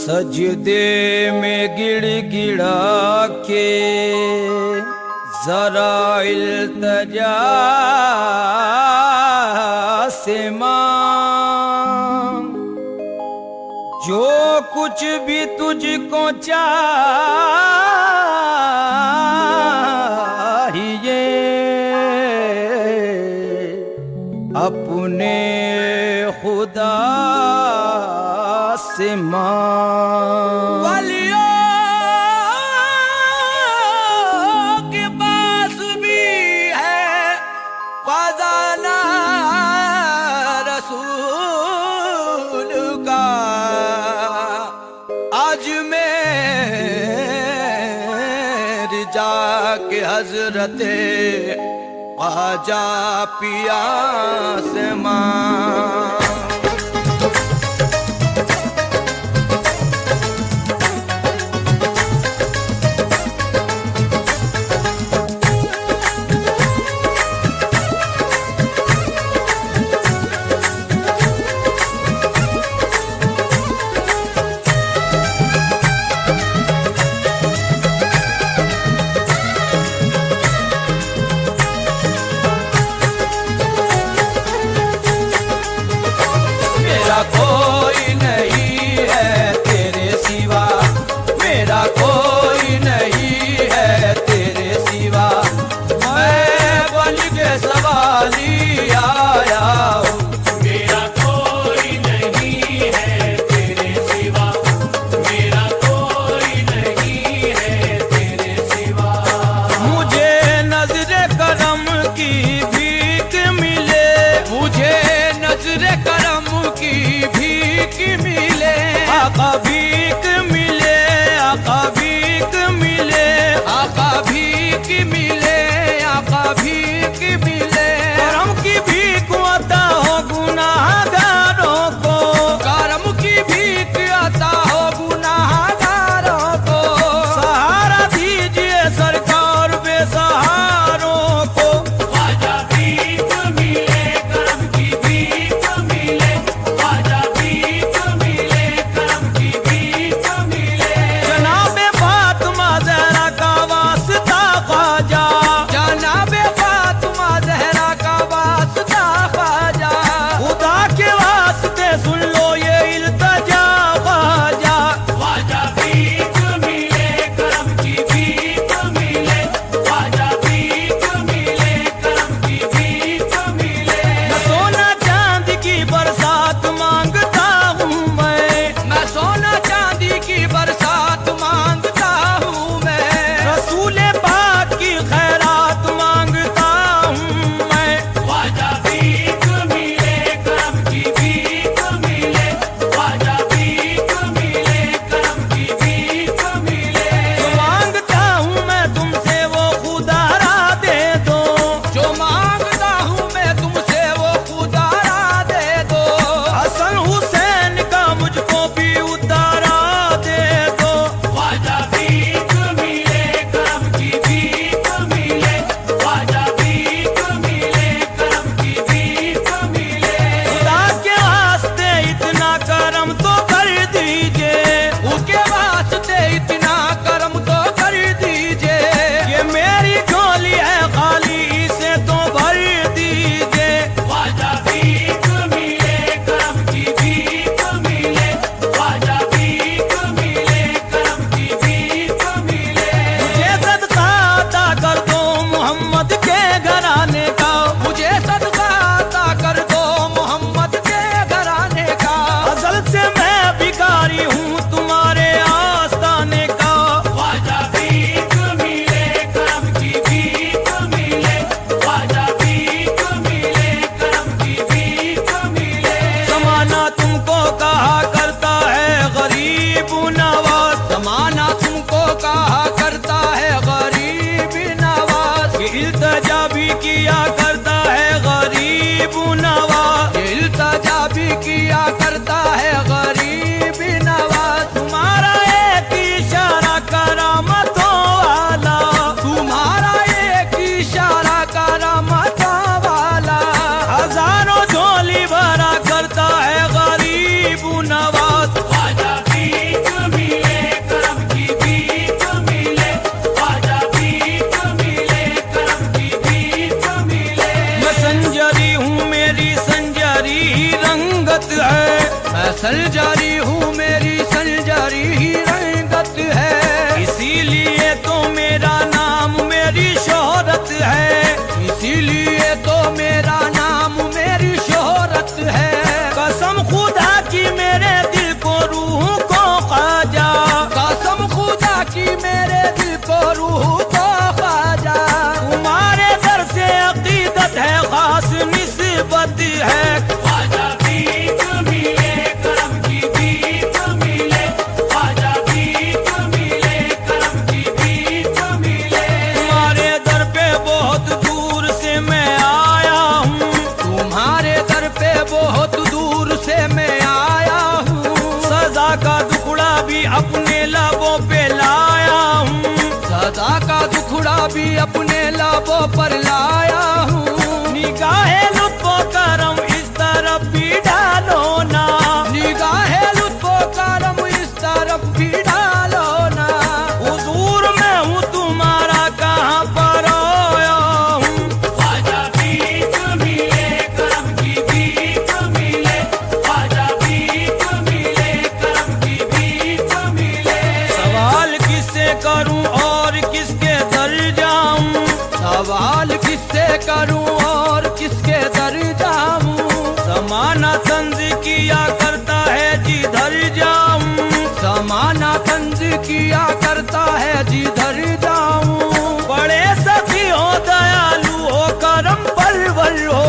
सजदे में गिड़गिड़ा के जरा इल्तजा से मांग, जो कुछ भी तुझको चाहिए अपने खुदा से मांग। वालियों के पास भी है खजाना रसूल का, आज मेरी जाके हजरते आजा पिया से मांग। कोई नहीं है तेरे सिवा, मेरा कोई नहीं है तेरे सिवा, मैं बन के सवाली आया हूँ। मेरा कोई नहीं है तेरे सिवा, मेरा कोई नहीं है तेरे सिवा। मुझे नजरे करम की भीख मिले, मुझे नजरे करम की भीख मिले, आका भीख मिले, आका भीख मिले, आका भीख मिले, आका भीख मिले। करम इल्तजा भी किया करता है गरीब नवाज, इल्तजा भी किया करता है गरीब नवाज। तुम्हारा एक इशारा करामतों वाला, तुम्हारा एक इशारा करामतों वाला, हजारों झोली भरा करता है गरीब नवाज। ख्वाजा भीख मिले करम की भीख मिले, ख्वाजा भीख मिले करम की भीख मिले। मैं संजरी हूँ मेरी संजरी ही रंगत है, मैं संजरी हूँ मेरी संजरी ही रंगत है। इसीलिए तो मेरा नाम मेरी शोहरत है, इसीलिए तो मेरा नाम मेरी शोहरत है। कसम खुदा की मेरे दिल को रूह को ख्वाजा, कसम खुदा की मेरे दिल को रूह को ख्वाजा। तुम्हारे दर से अकीदत है खास निस्बत है। ख्वाजा भीख मिले करम की भीख मिले, ख्वाजा भीख मिले करम की भीख मिले। तुम्हारे दर पे बहुत दूर से मैं आया हूँ, तुम्हारे दर पे बहुत दूर से मैं आया हूँ। सजा का दुखड़ा भी अपने लबों पे लाया हूँ, सजा का दुखड़ा भी अपने लबों पर लाया हूँ। निगाहे लुत्फो करम इस तरफ भी डालो ना, निगाहे लुत्फो करम इस तरफ भी डालो ना। हुजूर मैं हूँ तुम्हारा कहाँ पर आया हूँ। ख्वाजा भीख मिले करम की भीख मिले, ख्वाजा भीख मिले करम की भीख मिले। सवाल किससे करूं और किसके दर जाऊं, सवाल किससे करूं और किसके दर जाऊं। जमाना तंज किया करता है जिधर जाऊं, जमाना तंज किया करता है जिधर जाऊं। बड़े सखी हो दयालु हो करम परवर हो,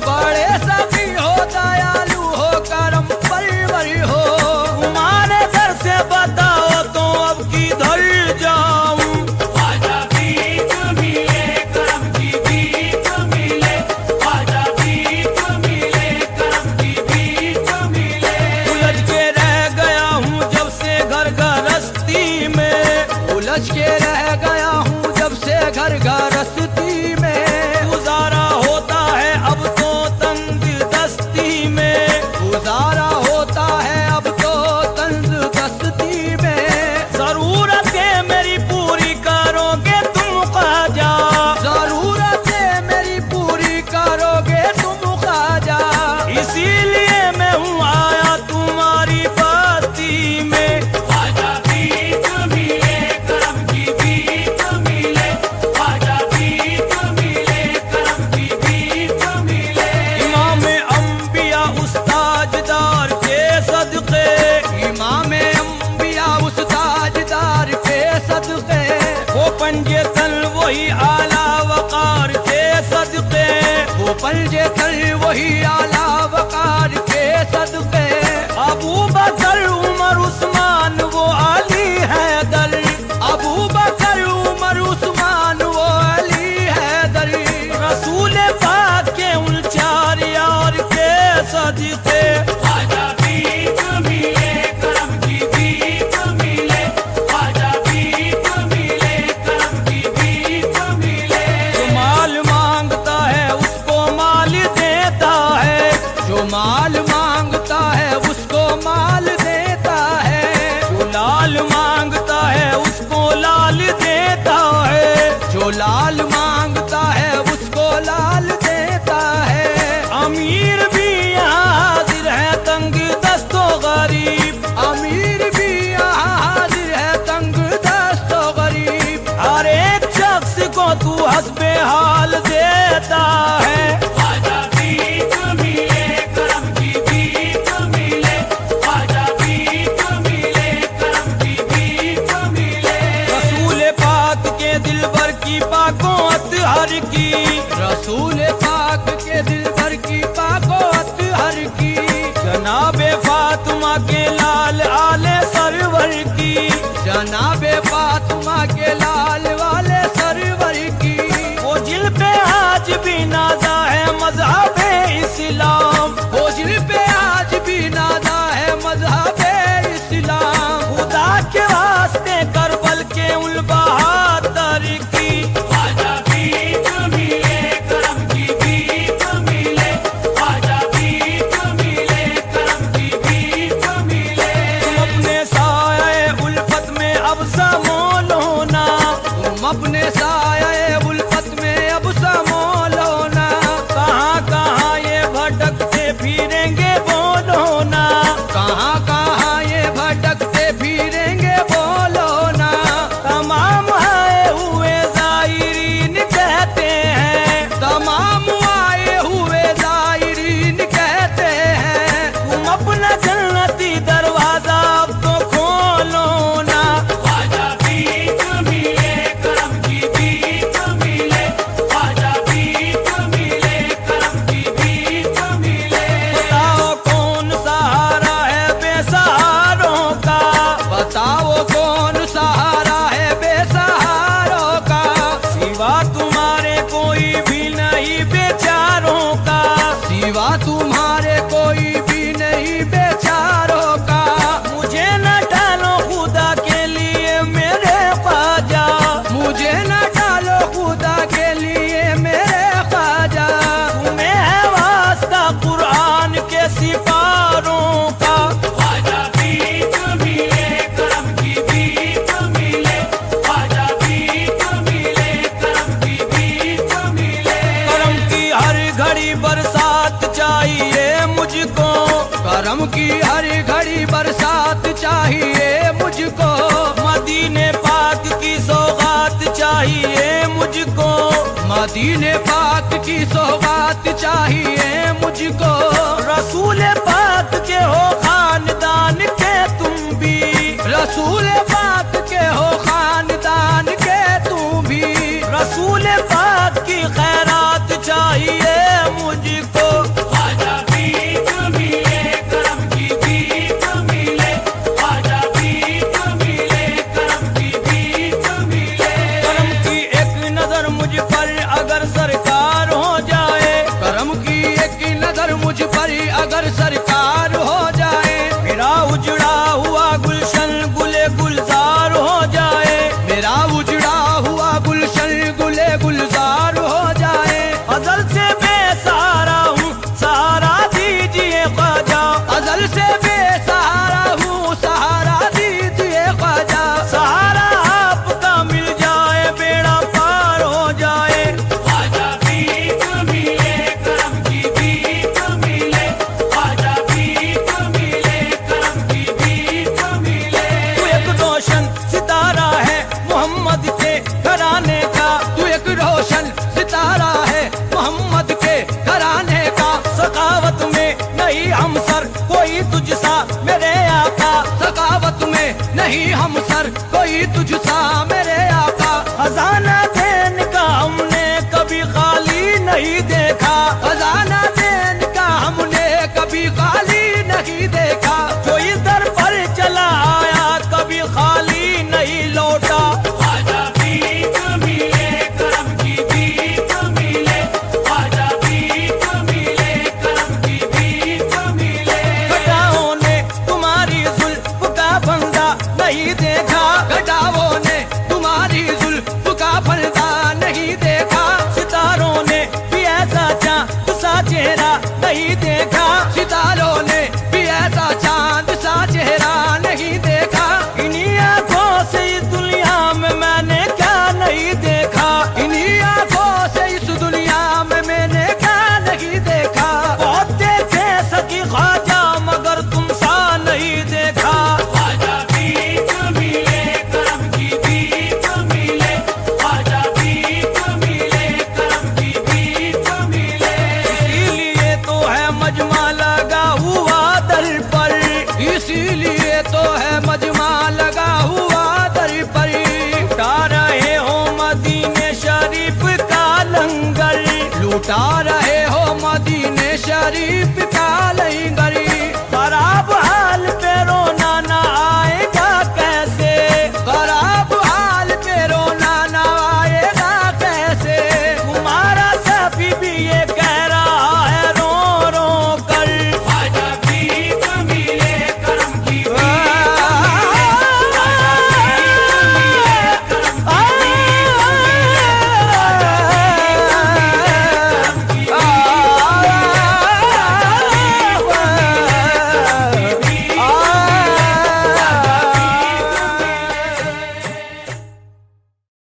बड़े सखी हो दयालु हो करम परवर हो। तुम्हारे दर से बताओ तो अब किधर जाऊं। ख्वाजा भीख मिले करम की भीख मिले, ख्वाजा भीख मिले करम की भीख मिले। उलझ के रह गया हूँ जब से घर गृहस्थी में, उलझ के रह गया हूँ जब से घर गृहस्थी में। गुजारा होता है अब तो तंग दस्ती में, गुजारा होता है अब तो तंग दस्ती में। जरूरतें मेरी पूरी करोगे तुम ख्वाजा, जरूरतें मेरी पूरी करोगे तुम ख्वाजा। इसीलिए मैं हूँ आया तुम्हारी बस्ती में। ख्वाजा भीख मिले करम की भीख मिले, ख्वाजा भीख मिले करम की भीख मिले। इमाम अंबिया उस्ताजदार के सदके, इमाम अंबिया उस्ताजदार के सदके। वो पंजे तल वही आला वकार के सदके, वो पंजे तल वही आला वकार के सदके। अबू बकर उमर उस्मान वो अली हैदर, अबू बकर उमर उस्मान वो अली हैदर। रसूल पाक के उन चार यार के सदके। ख्वाजा भीख मिले करम की भीख मिले, ख्वाजा भीख मिले करम की भीख मिले। जो माल मांगता है उसको माल देता है, जो माल मांगता है उसको माल देता है। जो लाल मांगता है उसको लाल देता है, जो लाल मांगता है उसको लाल देता है। अमीर भी यहाँ हाजिर है तंग दस्तो गरीब, अमीर भी यहाँ हाजिर है तंग दस्तो गरीब। हर एक शख्स को तू हस्बे हाल देता है। ख्वाजा भीख मिले करम की भीख मिले, ख्वाजा भीख मिले करम की भीख मिले। रसूल पाक के दिल भर की पाको अतहर की, रसूल पाक के दिल भर की पाको अतहर की। जनाबे फातिमा के लाल आले सरवर की, जनाबे फातिमा के लाल वाले सरवर की। वो मदीने पाक की सोहबत चाहिए मुझको। रसूल पाक के हो खानदान के तुम भी, रसूल पाक के हो खानदान के तुम भी। रसूल पाक की खैरात चाहिए मुझको। ख्वाजा भीख मिले करम की भीख मिले, ख्वाजा भीख मिले करम की भीख मिले। करम की एक नजर मुझ पर अगर सरकार हो जाए, करम की एक नजर मुझ पर अगर सरकार हो जाए, मेरा उजड़ा हुआ गुलशन गुले गुलजार हो जाए, मेरा उजड़ा हुआ गुलशन गुले गुलजार हो जाए। अजल से बेसहारा हूँ सहारा दीजिए ख्वाजा, अजल से बेसहारा हूँ सहारा दीजिए ख्वाजा। सहारा आपका मिल जाए बेड़ा पार हो जाए। ख्वाजा भीख मिले करम की भीख मिले, ख्वाजा भीख मिले करम की भीख मिले। तू एक रोशन सितारा है मोहम्मद के घराने का, तू एक रोशन सितारा है मोहम्मद के घराने का। सखावत में नहीं हम सर कोई तुझसा मेरे आका, सखावत में नहीं हम सर कोई तुझसा मेरे आका। खजाना देन का हमने कभी खाली नहीं देखा, खजाना देन का हमने कभी खाली नहीं देखा। जो इस दर पर चला आया कभी खाली नहीं लौटा। ख्वाजा भीख मिले करम की भीख मिले, ख्वाजा भीख मिले करम की भीख मिले। घटाओं ने तुम्हारी जुल्फ का फंदा नहीं देखा, घटाओं ने तुम्हारी जुल्फ का फंदा नहीं देखा। सितारों ने भी ऐसा चांद सा चेहरा नहीं देखा, सितारों ने भी ऐसा चांद सा चेहरा नहीं देखा। इन्हीं आंखों से इस दुनिया में मैंने क्या नहीं देखा, इन्हीं आंखों से इस दुनिया में मैंने क्या नहीं देखा। बहुत देखे सकी ख्वाजा मगर तुम सा नहीं देखा। ख्वाजा भीख मिले करम की भीख मिले, ख्वाजा भीख मिले करम की भीख मिले। इसीलिए तो है मजमा लगा हुआ दर पर, इसीलिए तो है मजमा लगा हुआ दर पर। लुटा रहे हो मदीने शरीफ का लंगर, लुटा